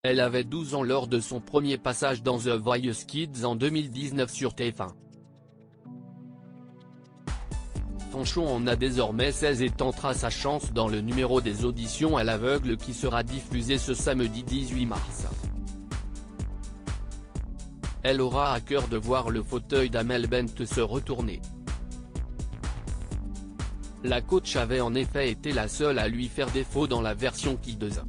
Elle avait 12 ans lors de son premier passage dans The Voice Kids en 2019 sur TF1. Fanchon en a désormais 16 et tentera sa chance dans le numéro des auditions à l'aveugle qui sera diffusé ce samedi 18 mars. Elle aura à cœur de voir le fauteuil d'Amel Bent se retourner. La coach avait en effet été la seule à lui faire défaut dans la version Kids.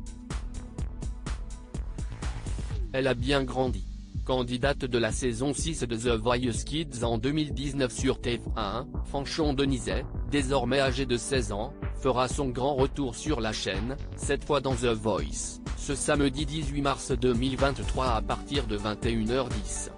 Elle a bien grandi. Candidate de la saison 6 de The Voice Kids en 2019 sur TF1, Fanchon Denizet, désormais âgée de 16 ans, fera son grand retour sur la chaîne, cette fois dans The Voice, ce samedi 18 mars 2023 à partir de 21h10.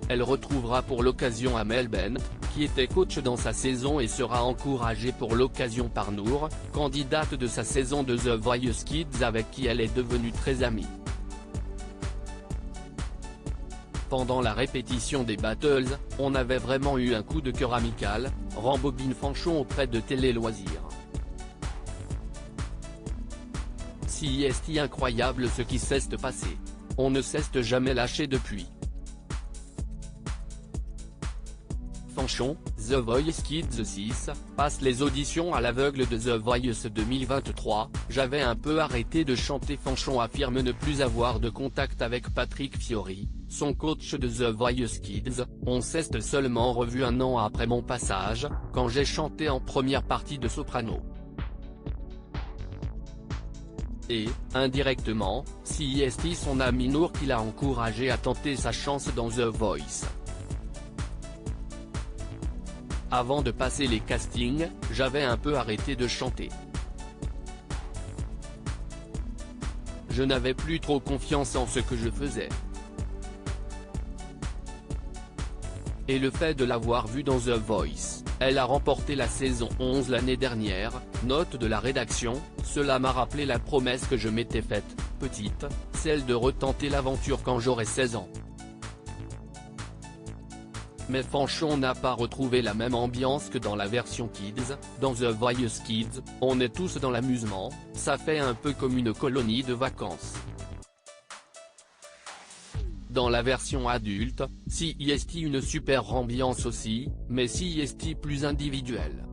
Elle retrouvera pour l'occasion Amel Bent, qui était coach dans sa saison et sera encouragée pour l'occasion par Nour, candidate de sa saison de The Voice Kids avec qui elle est devenue très amie. Pendant la répétition des battles, on avait vraiment eu un coup de cœur amical, rembobine Fanchon auprès de Télé Loisirs. Si est incroyable ce qui s'est passé. On ne s'est jamais lâché depuis. Fanchon, The Voice Kids 6, passe les auditions à l'aveugle de The Voice 2023, j'avais un peu arrêté de chanter. Fanchon affirme ne plus avoir de contact avec Patrick Fiori, son coach de The Voice Kids, on s'est seulement revu un an après mon passage, quand j'ai chanté en première partie de soprano. Et, indirectement, c'est son ami Nour qui l'a encouragé à tenter sa chance dans The Voice. Avant de passer les castings, j'avais un peu arrêté de chanter. Je n'avais plus trop confiance en ce que je faisais. Et le fait de l'avoir vue dans The Voice, elle a remporté la saison 11 l'année dernière, note de la rédaction, cela m'a rappelé la promesse que je m'étais faite, petite, celle de retenter l'aventure quand j'aurai 16 ans. Mais Fanchon n'a pas retrouvé la même ambiance que dans la version Kids, dans The Voice Kids, on est tous dans l'amusement, ça fait un peu comme une colonie de vacances. Dans la version adulte, c'est une super ambiance aussi, mais c'est plus individuel.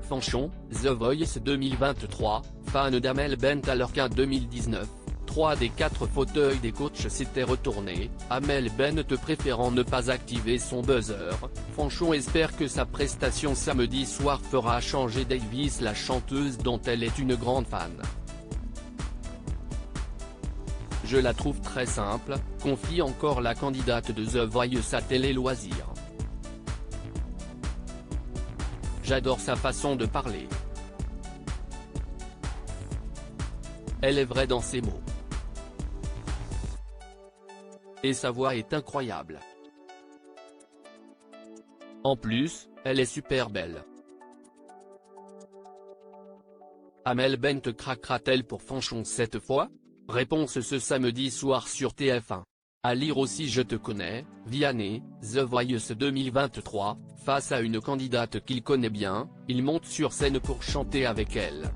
Fanchon, The Voice 2023, fan d'Amel Bent alors qu'en 2019, 3 des 4 fauteuils des coachs s'étaient retournés, Amel Bent préférant ne pas activer son buzzer. Fanchon espère que sa prestation samedi soir fera changer Davis la chanteuse dont elle est une grande fan. Je la trouve très simple, confie encore la candidate de The Voice à Télé Loisirs. J'adore sa façon de parler. Elle est vraie dans ses mots. Et sa voix est incroyable. En plus, elle est super belle. Amel Bent craquera-t-elle pour Fanchon cette fois? Réponse ce samedi soir sur TF1. À lire aussi Je te connais, Vianney, The Voice 2023, face à une candidate qu'il connaît bien, il monte sur scène pour chanter avec elle.